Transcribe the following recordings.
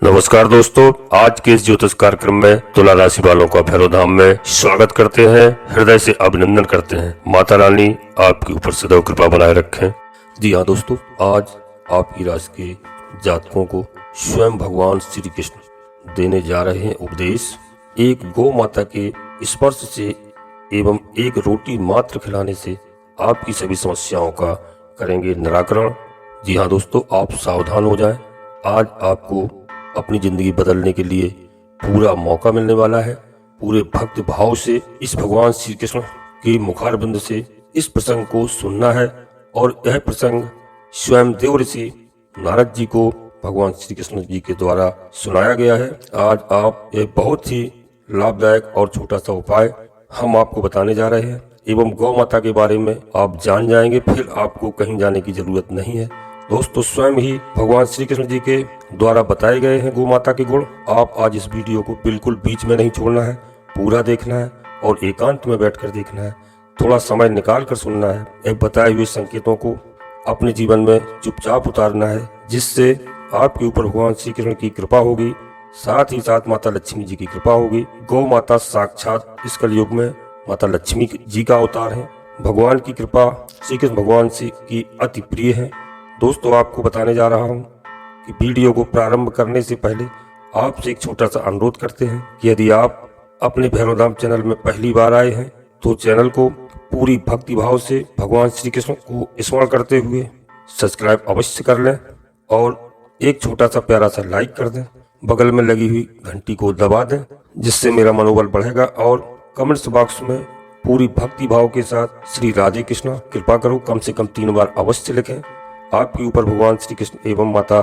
नमस्कार दोस्तों, आज के इस ज्योतिष कार्यक्रम में तुला राशि वालों का भैरव धाम में स्वागत करते हैं। हृदय से अभिनंदन करते हैं। माता रानी आपके ऊपर सदैव कृपा बनाए रखें। जी हाँ दोस्तों, आज आपकी राशि के जातकों को स्वयं भगवान श्री कृष्ण देने जा रहे हैं उपदेश। एक गौ माता के स्पर्श से एवं एक रोटी मात्र खिलाने से आपकी सभी समस्याओं का करेंगे निराकरण। जी हाँ दोस्तों, आप सावधान हो जाएं। आज आपको अपनी जिंदगी बदलने के लिए पूरा मौका मिलने वाला है। पूरे भक्ति भाव से इस भगवान श्री कृष्ण के मुखारबिंद से इस प्रसंग को सुनना है। और यह प्रसंग स्वयं देव ऋषि नारद जी को भगवान श्री कृष्ण जी के द्वारा सुनाया गया है। आज आप एक बहुत ही लाभदायक और छोटा सा उपाय हम आपको बताने जा रहे हैं एवं गौ माता के बारे में आप जान जाएंगे। फिर आपको कहीं जाने की जरूरत नहीं है। दोस्तों, स्वयं ही भगवान श्री कृष्ण जी के द्वारा बताए गए हैं गौ माता के गुण। आप आज इस वीडियो को बिल्कुल बीच में नहीं छोड़ना है, पूरा देखना है और एकांत में बैठकर देखना है। थोड़ा समय निकाल कर सुनना है। एक बताए हुए संकेतों को अपने जीवन में चुपचाप उतारना है, जिससे आपके ऊपर भगवान श्री कृष्ण की कृपा होगी, साथ ही साथ माता लक्ष्मी जी की कृपा होगी। गौ माता साक्षात इस कलयुग में माता लक्ष्मी जी का अवतार है। भगवान की कृपा श्री कृष्ण भगवान से की अति प्रिय है। दोस्तों, आपको बताने जा रहा हूं कि वीडियो को प्रारंभ करने से पहले आपसे एक छोटा सा अनुरोध करते हैं कि यदि आप अपने भैरव धाम चैनल में पहली बार आए हैं तो चैनल को पूरी भक्ति भाव से भगवान श्री कृष्ण को स्मरण करते हुए सब्सक्राइब अवश्य कर लें और एक छोटा सा प्यारा सा लाइक कर दें। बगल में लगी हुई घंटी को दबा दें, जिससे मेरा मनोबल बढ़ेगा। और कमेंट्स बॉक्स में पूरी भक्ति भाव के साथ श्री राधे कृष्ण कृपा करो कम से कम 3 बार अवश्य लिखें। आपके ऊपर भगवान श्री कृष्ण एवं माता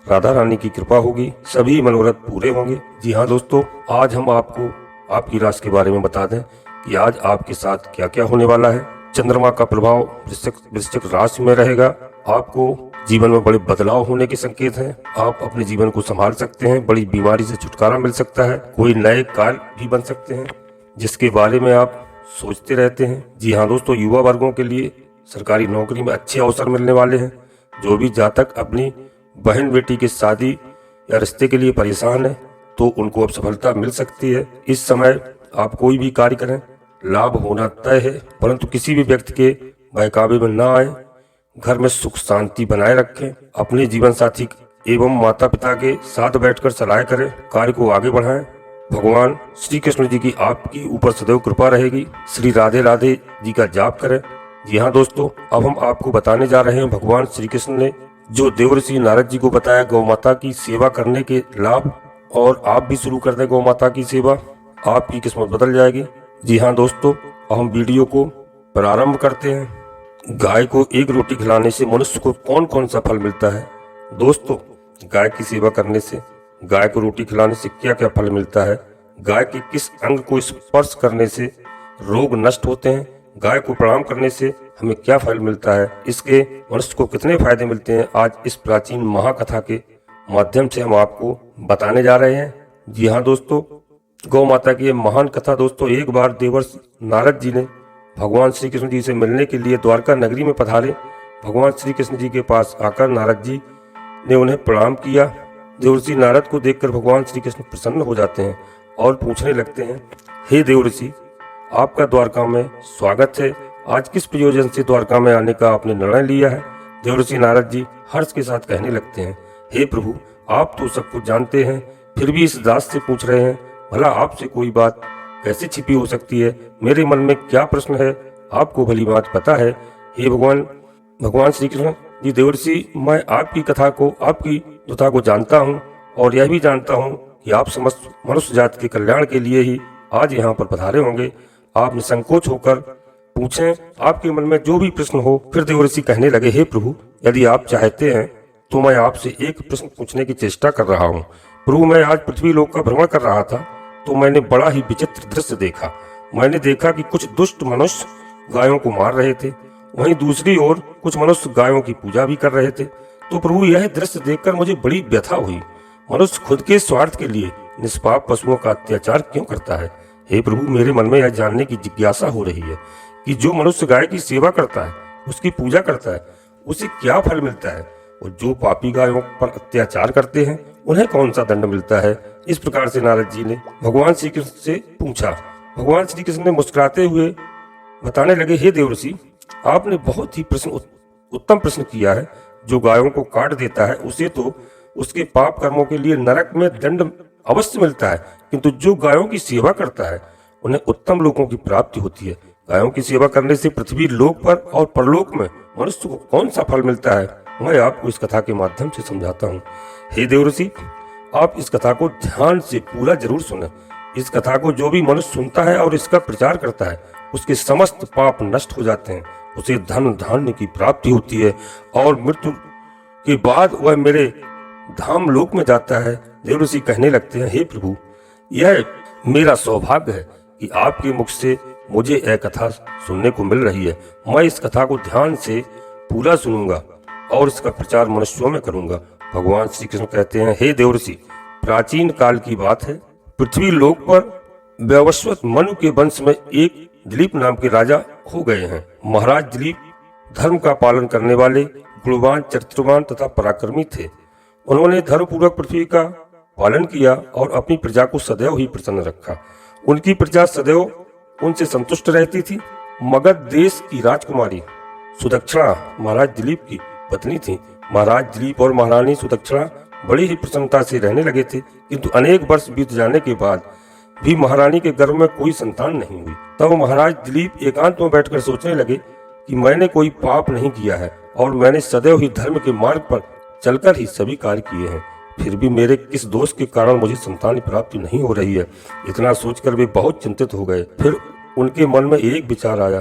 राधा रानी की कृपा होगी, सभी मनोरथ पूरे होंगे। जी हाँ दोस्तों, आज हम आपको आपकी राशि के बारे में बता दें कि आज आपके साथ क्या क्या होने वाला है। चंद्रमा का प्रभाव वृश्चिक राशि में रहेगा। आपको जीवन में बड़े बदलाव होने के संकेत हैं। आप अपने जीवन को संभाल सकते हैं। बड़ी बीमारी से छुटकारा मिल सकता है। कोई नए कार्य भी बन सकते हैं जिसके बारे में आप सोचते रहते हैं। जी हाँ दोस्तों, युवा वर्गों के लिए सरकारी नौकरी में अच्छे अवसर मिलने वाले हैं। जो भी जातक अपनी बहन बेटी की शादी या रिश्ते के लिए परेशान है तो उनको अब सफलता मिल सकती है। इस समय आप कोई भी कार्य करें, लाभ होना तय है, परंतु किसी भी व्यक्ति के बहकावे में न आए। घर में सुख शांति बनाए रखें। अपने जीवन साथी एवं माता पिता के साथ बैठकर सलाह करें, कार्य को आगे बढ़ाएं। भगवान श्री कृष्ण जी की आपकी ऊपर सदैव कृपा रहेगी। श्री राधे राधे जी का जाप करें। जी हाँ दोस्तों, अब हम आपको बताने जा रहे हैं भगवान श्री कृष्ण ने जो देवर्षि नारद जी को बताया गौ माता की सेवा करने के लाभ। और आप भी शुरू कर दें गौ माता की सेवा, आपकी किस्मत बदल जाएगी। जी हाँ दोस्तों, अब हम वीडियो को प्रारंभ करते हैं। गाय को एक रोटी खिलाने से मनुष्य को कौन कौन सा फल मिलता है। दोस्तों, गाय की सेवा करने से, गाय को रोटी खिलाने से क्या क्या फल मिलता है। गाय के किस अंग को स्पर्श करने से रोग नष्ट होते हैं। गाय को प्रणाम करने से हमें क्या फल मिलता है। इसके मनुष्य को कितने फायदे मिलते हैं, आज इस प्राचीन महाकथा के माध्यम से हम आपको बताने जा रहे हैं। जी हाँ दोस्तों, गौ माता की ये महान कथा। दोस्तों, एक बार देवर्षि नारद जी ने भगवान श्री कृष्ण जी से मिलने के लिए द्वारका नगरी में पधारे। भगवान श्री कृष्ण जी के पास आकर नारद जी ने उन्हें प्रणाम किया। देवर्षि नारद को देखकर भगवान श्री कृष्ण प्रसन्न हो जाते हैं और पूछने लगते हैं, हे देवर्षि, आपका द्वारका में स्वागत है। आज किस प्रयोजन से द्वारका में आने का आपने निर्णय लिया है। देवर्षि नारद जी हर्ष के साथ कहने लगते हैं, हे प्रभु, आप तो सब कुछ जानते हैं, फिर भी इस दास से पूछ रहे हैं। भला आपसे कोई बात कैसे छिपी हो सकती है। मेरे मन में क्या प्रश्न है, आपको भली बात पता है। हे भगवान श्री कृष्ण जी, देवर्षि, मैं आपकी कथा को, आपकी कथा को जानता हूँ और यह भी जानता हूँ कि आप समस्त मनुष्य जाति के कल्याण के लिए ही आज यहाँ पर पधारे होंगे। आप निसंकोच होकर पूछें, आपके मन में जो भी प्रश्न हो। फिर देवर्षि कहने लगे, हे प्रभु, यदि आप चाहते हैं तो मैं आपसे एक प्रश्न पूछने की चेष्टा कर रहा हूँ। प्रभु, मैं आज पृथ्वी लोक का भ्रमण कर रहा था तो मैंने बड़ा ही विचित्र दृश्य देखा। मैंने देखा कि कुछ दुष्ट मनुष्य गायों को मार रहे थे, वहीं दूसरी ओर कुछ मनुष्य गायों की पूजा भी कर रहे थे। तो प्रभु, यह दृश्य देखकर मुझे बड़ी व्यथा हुई। मनुष्य खुद के स्वार्थ के लिए निष्पाप पशुओं का अत्याचार क्यों करता है। हे प्रभु, मेरे मन में यह जानने की जिज्ञासा हो रही है कि जो मनुष्य गाय की सेवा करता है, उसकी पूजा करता है, उसे क्या फल मिलता है, और जो पापी गायों पर अत्याचार करते हैं उन्हें कौन सा दंड मिलता है? इस प्रकार से नारद जी ने भगवान श्री कृष्ण से पूछा। भगवान श्री कृष्ण ने मुस्कुराते हुए बताने लगे, हे देवर्षि, आपने बहुत ही उत्तम प्रश्न किया है। जो गायों को काट देता है उसे तो उसके पाप कर्मों के लिए नरक में दंड अवश्य मिलता है, किंतु जो गायों की सेवा करता है उन्हें उत्तम लोकों की प्राप्ति होती है। गायों की सेवा करने से पृथ्वी लोक पर और परलोक में मनुष्य को कौन सा फल मिलता है, मैं आपको इस कथा के माध्यम से समझाता हूँ। हे देवर्षि, आप इस कथा को ध्यान से पूरा जरूर सुने। इस कथा को जो भी मनुष्य सुनता है और इसका प्रचार करता है उसके समस्त पाप नष्ट हो जाते हैं, उसे धन धान्य की प्राप्ति होती है और मृत्यु के बाद वह मेरे धाम लोक में जाता है। देवर्षि कहने लगते हैं, हे प्रभु, यह मेरा सौभाग्य है कि आपके मुख से मुझे यह कथा सुनने को मिल रही है। मैं इस कथा को ध्यान से पूरा सुनूंगा और इसका प्रचार मनुष्यों में करूंगा। भगवान श्री कृष्ण कहते हैं, हे देवर्षि, प्राचीन काल की बात है, पृथ्वी लोक पर वैवस्वत मनु के वंश में एक दिलीप नाम के राजा हो गए हैं। महाराज दिलीप धर्म का पालन करने वाले, गुणवान, चरित्रवान तथा पराक्रमी थे। उन्होंने धर्मपूर्वक पृथ्वी का पालन किया और अपनी प्रजा को सदैव ही प्रसन्न रखा। उनकी प्रजा सदैव उनसे संतुष्ट रहती थी। मगध देश की राजकुमारी सुदक्षिणा महाराज दिलीप की पत्नी थी। महाराज दिलीप और महारानी सुदक्षिणा बड़ी ही प्रसन्नता से रहने लगे थे, किंतु अनेक वर्ष बीत जाने के बाद भी महारानी के गर्भ में कोई संतान नहीं हुई। तब महाराज दिलीप एकांत में बैठकर सोचने लगे कि मैंने कोई पाप नहीं किया है और मैंने सदैव ही धर्म के मार्ग पर चलकर ही सभी कार्य किए हैं, फिर भी मेरे किस दोष के कारण मुझे संतान प्राप्ति नहीं हो रही है। इतना सोचकर वे बहुत चिंतित हो गए। फिर उनके मन में एक विचार आया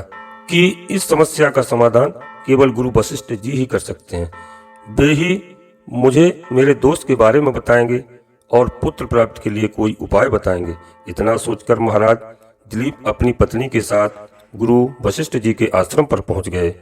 कि इस समस्या का समाधान केवल गुरु वशिष्ठ जी ही कर सकते हैं। वे ही मुझे मेरे दोस्त के बारे में बताएंगे और पुत्र प्राप्ति के लिए कोई उपाय बताएंगे। इतना सोचकर महाराज दिलीप अपनी पत्नी के साथ गुरु वशिष्ठ जी के आश्रम पर पहुंच गए।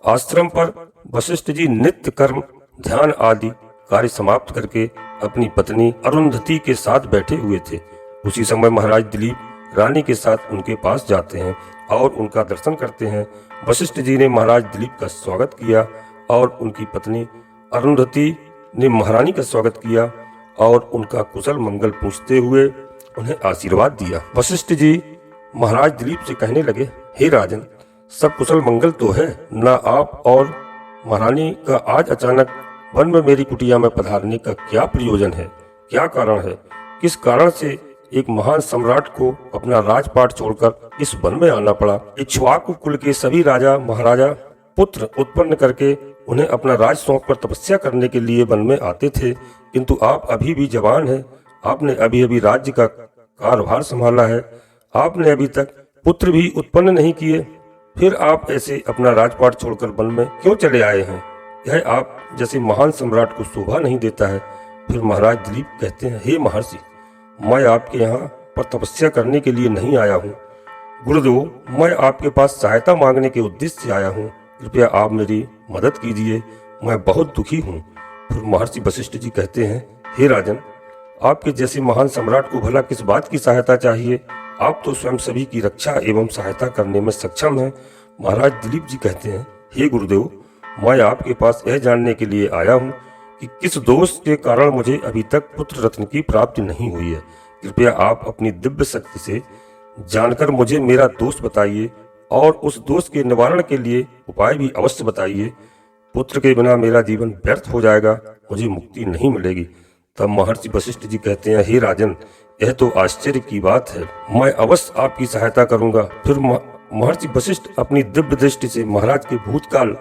आश्रम पर वशिष्ठ जी नित्य कर्म, ध्यान आदि कार्य समाप्त करके अपनी पत्नी अरुंधति के साथ बैठे हुए थे। उसी समय महाराज दिलीप रानी के साथ उनके पास जाते हैं और उनका दर्शन करते हैं। वशिष्ठ जी ने महाराज दिलीप का स्वागत किया और उनकी पत्नी अरुंधति ने महारानी का स्वागत किया और उनका कुशल मंगल पूछते हुए उन्हें आशीर्वाद दिया। वशिष्ठ जी महाराज दिलीप से कहने लगे, हे राजन, सब कुशल मंगल तो है, न आप और महारानी का आज अचानक वन में मेरी कुटिया में पधारने का क्या प्रयोजन है? क्या कारण है? किस कारण से एक महान सम्राट को अपना राजपाट छोड़कर इस वन में आना पड़ा? इक्ष्वाकु कुल के सभी राजा महाराजा पुत्र उत्पन्न करके उन्हें अपना राज सौंपकर तपस्या करने के लिए वन में आते थे, किंतु आप अभी भी जवान हैं। आपने अभी अभी राज्य का कार्यभार संभाला है। आपने अभी तक पुत्र भी उत्पन्न नहीं किए, फिर आप ऐसे अपना राजपाट छोड़कर वन में क्यों चले आए हैं? यह आप जैसे महान सम्राट को शोभा नहीं देता है। फिर महाराज दिलीप कहते हैं, हे महर्षि, मैं आपके यहाँ पर तपस्या करने के लिए नहीं आया हूँ। गुरुदेव, मैं आपके पास सहायता मांगने के उद्देश्य से आया हूँ। कृपया आप मेरी मदद कीजिए, मैं बहुत दुखी हूँ। फिर महर्षि वशिष्ठ जी कहते हैं, हे राजन, आपके जैसे महान सम्राट को भला किस बात की सहायता चाहिए? आप तो स्वयं सभी की रक्षा एवं सहायता करने में सक्षम हैं। महाराज दिलीप जी कहते हैं, हे गुरुदेव, मैं आपके पास यह जानने के लिए आया हूँ कि किस दोष के कारण मुझे अभी तक पुत्र रत्न की प्राप्ति नहीं हुई है। कृपया आप अपनी दिव्य शक्ति से जानकर मुझे मेरा दोष बताइए और उस दोष के निवारण के लिए उपाय भी अवश्य बताइए। पुत्र के बिना मेरा जीवन व्यर्थ हो जाएगा, मुझे मुक्ति नहीं मिलेगी। तब महर्षि वशिष्ठ जी कहते हैं, हे राजन, यह तो आश्चर्य की बात है, मैं अवश्य आपकी सहायता करूंगा। फिर महर्षि वशिष्ठ अपनी दिव्य दृष्टि से महाराज के भूतकाल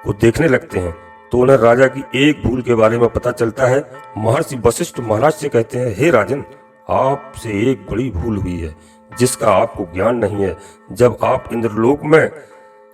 को देखने लगते हैं तो उन्हें राजा की एक भूल के बारे में पता चलता है। महर्षि वशिष्ठ महाराज से कहते हैं, हे राजन, आपसे एक बड़ी भूल हुई है जिसका आपको ज्ञान नहीं है। जब आप इंद्रलोक में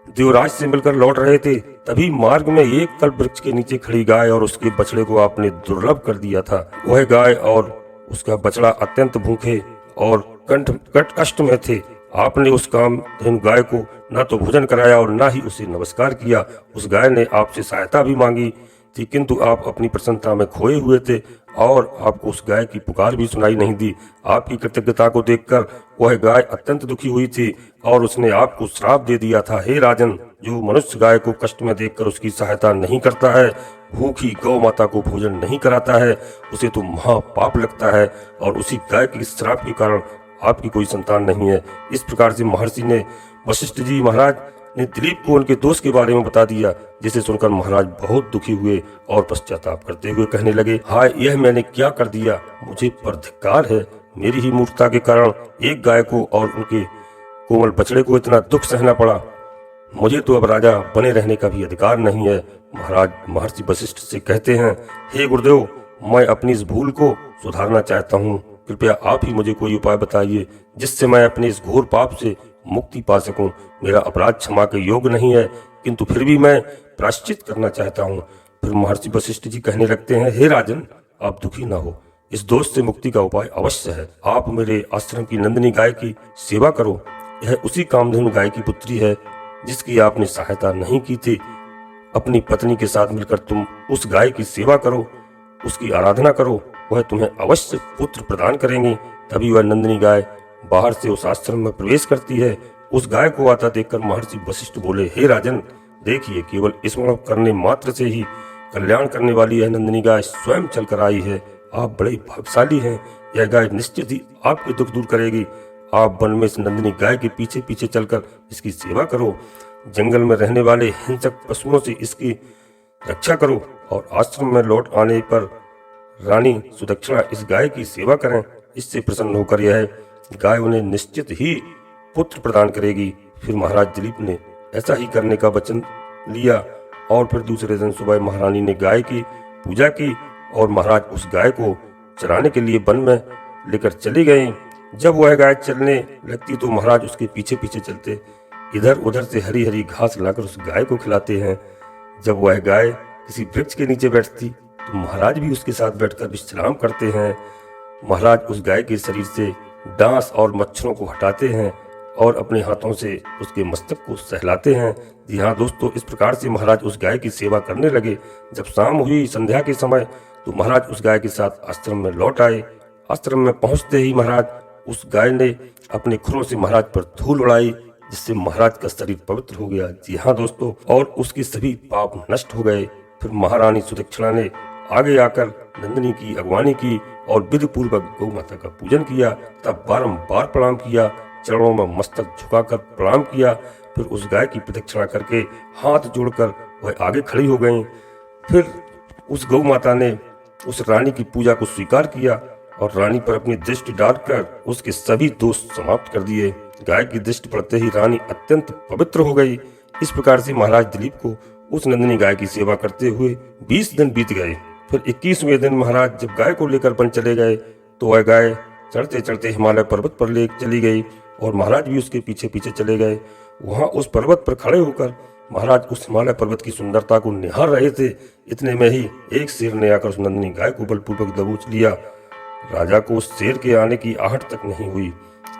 देवराज से मिलकर लौट रहे थे, तभी मार्ग में एक कल्प वृक्ष के नीचे खड़ी गाय और उसके बछड़े को आपने दुर्लभ कर दिया था। वह गाय और उसका बछड़ा अत्यंत भूखे और कष्ट में थे। आपने उस कामधेनु गाय को न तो भोजन कराया और न ही उसे नमस्कार किया। उस गाय ने आपसे सहायता भी मांगी थी, किंतु आप अपनी प्रसन्नता में खोए हुए थे और आपको उस गाय की पुकार भी सुनाई नहीं दी। आपकी कृतज्ञता को देखकर वह गाय अत्यंत दुखी हुई थी और उसने आपको श्राप दे दिया था। हे राजन, जो मनुष्य गाय को कष्ट में देखकर उसकी सहायता नहीं करता है, भूखी गौ माता को भोजन नहीं कराता है, उसे तो महापाप लगता है और उसी गाय के श्राप के कारण आपकी कोई संतान नहीं है। इस प्रकार से महर्षि ने वशिष्ठ जी महाराज ने दिलीप को उनके दोस्त के बारे में बता दिया, जिसे सुनकर महाराज बहुत दुखी हुए और पश्चाताप करते हुए कहने लगे, हाय, यह मैंने क्या कर दिया, मुझे पर धिक्कार है। मेरी ही मूर्खता के कारण एक गाय को और उनके कोमल बछड़े को इतना दुख सहना पड़ा। मुझे तो अब राजा बने रहने का भी अधिकार नहीं है। महाराज महर्षि वशिष्ठ से कहते हैं, हे गुरुदेव, मैं अपनी इस भूल को सुधारना चाहता हूँ। कृपया आप ही मुझे कोई उपाय बताइए जिससे मैं अपने इस घोर पाप से मुक्ति पा सकूं। मेरा अपराध क्षमा के योग्य नहीं है, किंतु फिर भी मैं प्रायश्चित करना चाहता हूँ। फिर महर्षि वशिष्ठ जी कहने लगते हैं, हे राजन, आप दुखी ना हो, इस दोष से मुक्ति का उपाय अवश्य है। आप मेरे आश्रम की नंदिनी गाय की सेवा करो। यह उसी कामधेनु गाय की पुत्री है जिसकी आपने सहायता नहीं की थी। अपनी पत्नी के साथ मिलकर तुम उस गाय की सेवा करो, उसकी आराधना करो, वह तुम्हें अवश्य पुत्र प्रदान करेंगी। तभी वह नंदिनी गाय बाहर से उस आश्रम में प्रवेश करती है। उस गाय को आता देखकर महर्षि वशिष्ठ बोले, हे राजन, देखिए, केवल स्मरण करने मात्र से ही कल्याण करने वाली यह नंदिनी गाय स्वयं चल कर आई है। आप बड़े भाग्यशाली हैं। यह गाय निश्चित ही आपके दुख दूर करेगी। आप वन में इस नंदिनी गाय के पीछे पीछे चलकर इसकी सेवा करो। जंगल में रहने वाले हिंसक पशुओं से इसकी रक्षा करो और आश्रम में लौट आने पर रानी सुदक्षिणा इस गाय की सेवा करें। इससे प्रसन्न होकर यह गाय उन्हें निश्चित ही पुत्र प्रदान करेगी। फिर महाराज दिलीप ने ऐसा ही करने का वचन लिया और फिर दूसरे दिन सुबह महारानी ने गाय की पूजा की और महाराज उस गाय को चराने के लिए वन में लेकर चली गई। जब वह गाय चलने लगती तो महाराज उसके पीछे पीछे चलते, इधर उधर से हरी हरी घास लाकर उस गाय को खिलाते हैं। जब वह गाय किसी वृक्ष के नीचे बैठती तो महाराज भी उसके साथ बैठकर विश्राम करते हैं। महाराज उस गाय के शरीर से डांस और मच्छरों को हटाते हैं और अपने हाथों से उसके मस्तक को सहलाते हैं। जी हाँ दोस्तों, इस प्रकार से महाराज उस गाय की सेवा करने लगे। जब शाम हुई संध्या के समय तो महाराज उस गाय के साथ आश्रम में लौट आए। आश्रम में पहुंचते ही महाराज उस गाय ने अपने खुरों से महाराज पर धूल उड़ाई, जिससे महाराज का शरीर पवित्र हो गया। जी हाँ दोस्तों, और उसके सभी पाप नष्ट हो गए। फिर महारानी सुदक्षिणा ने आगे आकर नंदिनी की अगवानी की और विधि पूर्वक गौ माता का पूजन किया। तब बारंबार प्रणाम किया, चरणों में मस्तक झुकाकर प्रणाम किया। फिर उस गाय की प्रदक्षिणा करके हाथ जोड़कर वह आगे खड़ी हो गई। फिर उस गौ माता ने उस रानी की पूजा को स्वीकार किया और रानी पर अपनी दृष्टि डालकर उसके सभी दोष समाप्त कर दिए। गाय की दृष्टि पड़ते ही रानी अत्यंत पवित्र हो गई। इस प्रकार से महाराज दिलीप को उस नंदिनी गाय की सेवा करते हुए 20 दिन बीत गए। फिर 21वें दिन महाराज जब गाय को लेकर वन चले गए तो वह गाय चढ़ते चढ़ते हिमालय पर्वत पर ले चली गई और महाराज भी उसके पीछे पीछे चले गए। वहां उस पर्वत पर खड़े होकर महाराज उस हिमालय पर्वत की सुंदरता को निहार रहे थे। इतने में ही एक शेर ने आकर उस नंदिनी गाय को बलपूर्वक दबोच लिया। राजा को उस शेर के आने की आहट तक नहीं हुई।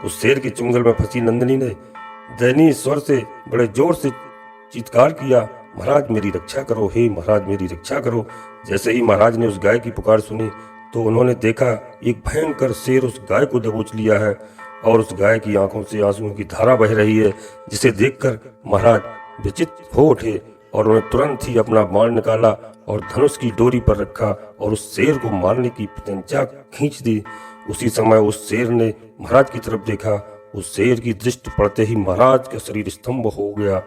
उस शेर के चुंगल में फंसी नंदिनी ने दयनीय स्वर से बड़े जोर से चीत्कार किया, महाराज मेरी रक्षा करो, हे महाराज मेरी रक्षा करो। जैसे ही महाराज ने उस गाय की पुकार सुनी तो उन्होंने देखा एक भयंकर शेर उस गाय को दबोच लिया है और उस गाय की आंखों से आंसुओं की धारा बह रही है, जिसे देखकर महाराज विचित्र हो उठे और उन्होंने तुरंत ही अपना बाण निकाला और धनुष की डोरी पर रखा और उस शेर को मारने की प्रत्यंचा खींच दी। उसी समय उस शेर ने महाराज की तरफ देखा। उस शेर की दृष्टि पड़ते ही महाराज का शरीर स्तंभ हो गया,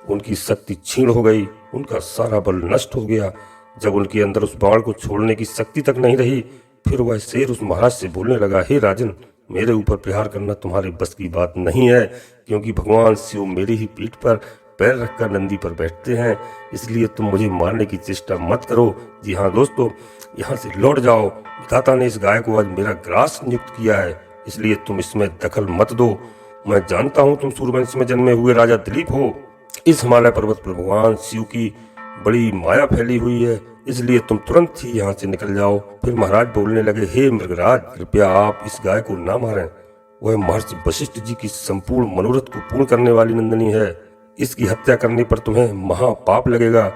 उनकी शक्ति क्षीण हो गई, उनका सारा बल नष्ट हो गया। जब उनके अंदर उस बाण को छोड़ने की शक्ति तक नहीं रही, फिर वह शेर उस महाराज से बोलने लगा, हे राजन, मेरे ऊपर प्रहार करना तुम्हारे बस की बात नहीं है, क्योंकि भगवान शिव मेरी ही पीठ पर पैर रखकर नंदी पर बैठते हैं, इसलिए तुम मुझे मारने की चेष्टा मत करो। जी हाँ दोस्तों, यहाँ से लौट जाओ। विधाता ने इस गाय को आज मेरा ग्रास नियुक्त किया है, इसलिए तुम इसमें दखल मत दो। मैं जानता हूँ तुम सूर्यवंश में जन्मे हुए राजा दिलीप हो। इस हिमालय पर्वत पर भगवान शिव की बड़ी माया फैली हुई है, इसलिए तुम तुरंत ही यहाँ से निकल जाओ। फिर महाराज बोलने लगे, हे मृगराज, कृपया आप इस गाय को ना मारें। वह महर्षि वशिष्ठ जी की संपूर्ण मनोरथ को पूर्ण करने वाली नंदिनी है। इसकी हत्या करने पर तुम्हें महापाप लगेगा।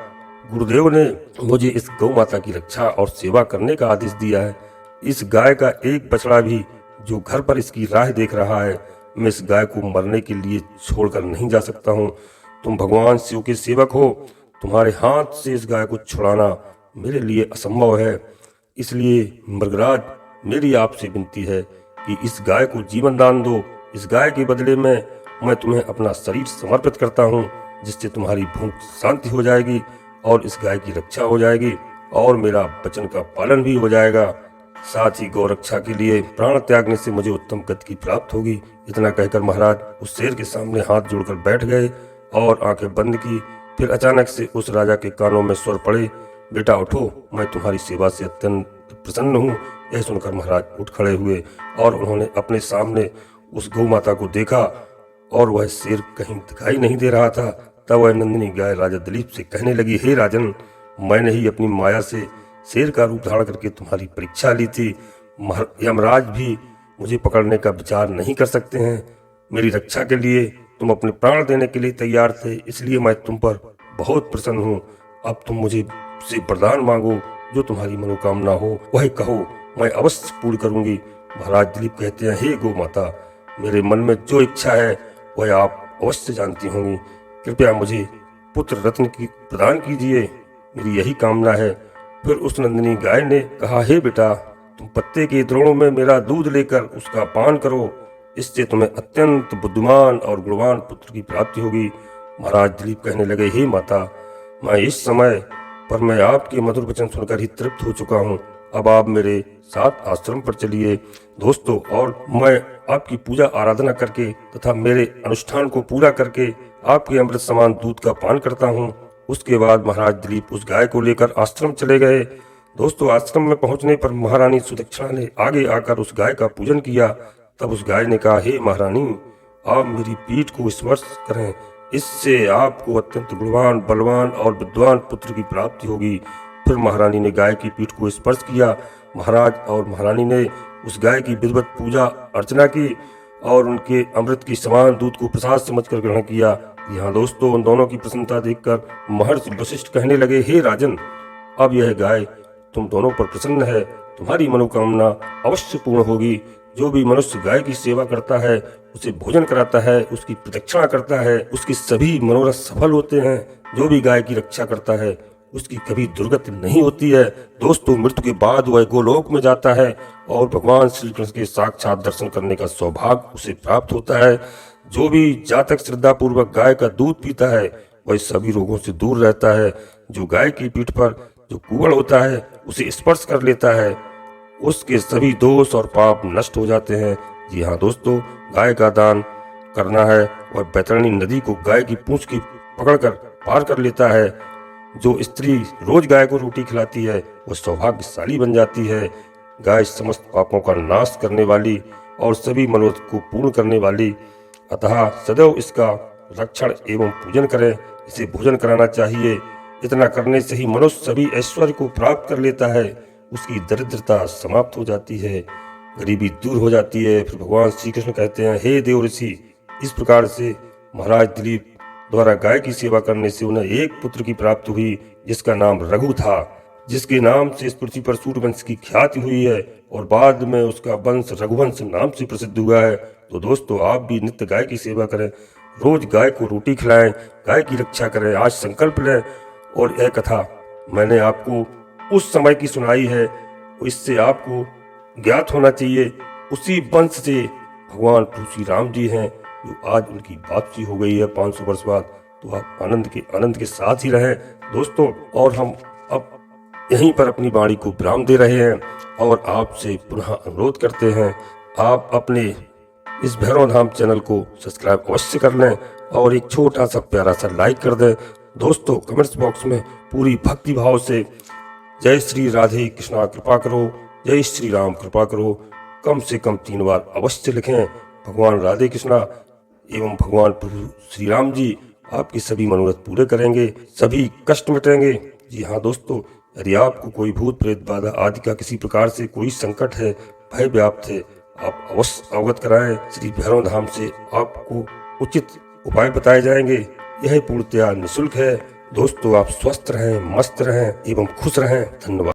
गुरुदेव ने मुझे इस गौ माता की रक्षा और सेवा करने का आदेश दिया है। इस गाय का एक बछड़ा भी जो घर पर इसकी राह देख रहा है, मैं इस गाय को मरने के लिए छोड़कर नहीं जा सकता हूँ। तुम भगवान शिव के सेवक हो, तुम्हारे हाथ से इस गाय को छुड़ाना मेरे लिए असंभव है। इसलिए मृगराज, मेरी आपसे विनती है कि इस गाय को जीवन दान दो। इस गाय के बदले में मैं तुम्हें अपना शरीर समर्पित करता हूँ, जिससे तुम्हारी भूख शांति हो जाएगी और इस गाय की रक्षा हो जाएगी और मेरा वचन का पालन भी हो जाएगा। साथ ही गौ रक्षा के लिए प्राण त्यागने से मुझे उत्तम गति की प्राप्त होगी। इतना कहकर महाराज उस शेर के सामने हाथ जोड़कर बैठ गए और आंखें बंद की। फिर अचानक से उस राजा के कानों में स्वर पड़े, बेटा उठो, मैं तुम्हारी सेवा से अत्यंत प्रसन्न हूँ। यह सुनकर महाराज उठ खड़े हुए और उन्होंने अपने सामने उस गौ माता को देखा और वह शेर कहीं दिखाई नहीं दे रहा था। तब वह नंदिनी गाय राजा दिलीप से कहने लगी, हे राजन, मैंने ही अपनी माया से शेर का रूप धारण करके तुम्हारी परीक्षा ली थी। यमराज भी मुझे पकड़ने का विचार नहीं कर सकते हैं। मेरी रक्षा के लिए तुम अपने प्राण देने के लिए तैयार थे, इसलिए मैं तुम पर बहुत प्रसन्न हूँ। अब तुम मुझे से वरदान मांगो, जो तुम्हारी मनोकामना हो वह कहो, मैं अवश्य पूर्ण करूंगी। महाराज दिलीप कहते हैं, हे गौ माता, मेरे मन में जो इच्छा है वह आप अवश्य जानती होंगी। कृपया मुझे पुत्र रत्न की प्रदान कीजिए, मेरी यही कामना है। फिर उस नंदिनी गाय ने कहा, हे बेटा, तुम पत्ते के द्रोणों में मेरा दूध लेकर उसका पान करो, इससे तुम्हें अत्यंत बुद्धिमान और गुणवान पुत्र की प्राप्ति होगी। महाराज दिलीप कहने लगे, हे माता, मैं इस समय पर मैं आपके मधुर वचन सुनकर ही तृप्त हो चुका हूँ। अब आप मेरे साथ आश्रम पर चलिए दोस्तों, और मैं आपकी पूजा आराधना करके तथा मेरे अनुष्ठान को पूरा करके आपके अमृत समान दूध का पान करता हूँ। उसके बाद महाराज दिलीप उस गाय को लेकर आश्रम चले गए। दोस्तों, आश्रम में पहुंचने पर महारानी सुदक्षिणा ने आगे आकर उस गाय का पूजन किया। तब उस गाय ने कहा, हे महारानी, आप मेरी पीठ को स्पर्श करें, इससे आपको अत्यंत गुणवान, बलवान और विद्वान पुत्र की प्राप्ति होगी। फिर महारानी ने गाय की पीठ को स्पर्श किया। महाराज और महारानी ने उस गाय की विधिवत पूजा अर्चना की और उनके अमृत की समान दूध को प्रसाद समझकर ग्रहण किया। यहाँ दोस्तों, उन दोनों की प्रसन्नता देखकर महर्षि वशिष्ठ कहने लगे, हे राजन, अब यह गाय तुम दोनों पर प्रसन्न है, तुम्हारी मनोकामना अवश्य पूर्ण होगी। जो भी मनुष्य गाय की सेवा करता है, उसे भोजन कराता है, उसकी प्रदक्षिणा करता है, उसके सभी मनोरथ सफल होते हैं। जो भी गाय की रक्षा करता है, उसकी कभी दुर्गति नहीं होती है। दोस्तों, मृत्यु के बाद वह गोलोक में जाता है और भगवान श्री कृष्ण के साक्षात दर्शन करने का सौभाग्य उसे प्राप्त होता है। जो भी जातक श्रद्धा पूर्वक गाय का दूध पीता है, वह सभी रोगों से दूर रहता है। जो गाय की पीठ पर जो कुवड़ होता है, उसे स्पर्श कर लेता है, उसके सभी दोष और पाप नष्ट हो जाते हैं। जी हाँ दोस्तों, गाय का दान करना है। वह बैतरणी नदी को गाय की पूंछ की पकड़कर पार कर लेता है। जो स्त्री रोज गाय को रोटी खिलाती है, वह सौभाग्यशाली बन जाती है। गाय समस्त पापों का नाश करने वाली और सभी मनोरथ को पूर्ण करने वाली, अतः सदैव इसका रक्षण एवं पूजन करें। इसे भोजन कराना चाहिए। इतना करने से ही मनुष्य सभी ऐश्वर्य को प्राप्त कर लेता है। उसकी दरिद्रता समाप्त हो जाती है, गरीबी दूर हो जाती है। फिर भगवान श्री कृष्ण कहते हैं, हे देव ऋषि, इस प्रकार से महाराज दिलीप द्वारा गाय की सेवा करने से उन्हें एक पुत्र की प्राप्ति हुई, जिसका नाम रघु था, जिसके नाम से इस पृथ्वी पर सूर्यवंश की ख्याति हुई है और बाद में उसका वंश रघुवंश नाम से प्रसिद्ध हुआ है। तो दोस्तों, आप भी नित्य गाय की सेवा करें, रोज गाय को रोटी खिलाएं, गाय की रक्षा करें। आज संकल्प लें। और यह कथा मैंने आपको उस समय की सुनाई है, इससे आपको ज्ञात होना चाहिए उसी वंश से भगवान श्री राम जी हैं, जो आज उनकी वापसी हो गई है 500 वर्ष बाद। तो आप आनंद के साथ ही रहें दोस्तों। और हम अब यहीं पर अपनी वाणी को विराम दे रहे हैं और आपसे पुनः अनुरोध करते हैं, आप अपने इस भैरव धाम चैनल को सब्सक्राइब अवश्य कर लें और एक छोटा सा प्यारा सा लाइक कर दें। दोस्तों, कमेंट्स बॉक्स में पूरी भक्ति भाव से जय श्री राधे कृष्णा कृपा करो, जय श्री राम कृपा करो, कम से कम 3 बार अवश्य लिखें। भगवान राधे कृष्णा एवं भगवान प्रभु श्री राम जी आपके सभी मनोरथ पूरे करेंगे, सभी कष्ट मिटेंगे। जी हाँ दोस्तों, यदि आपको कोई भूत प्रेत बाधा आदि का किसी प्रकार से कोई संकट है, भय व्याप्त है, आप अवश्य अवगत कराएं। श्री भैरव धाम से आपको उचित उपाय बताए जाएंगे। यह पूर्णतया निःशुल्क है। दोस्तों, आप स्वस्थ रहें, मस्त रहें एवं खुश रहें। धन्यवाद।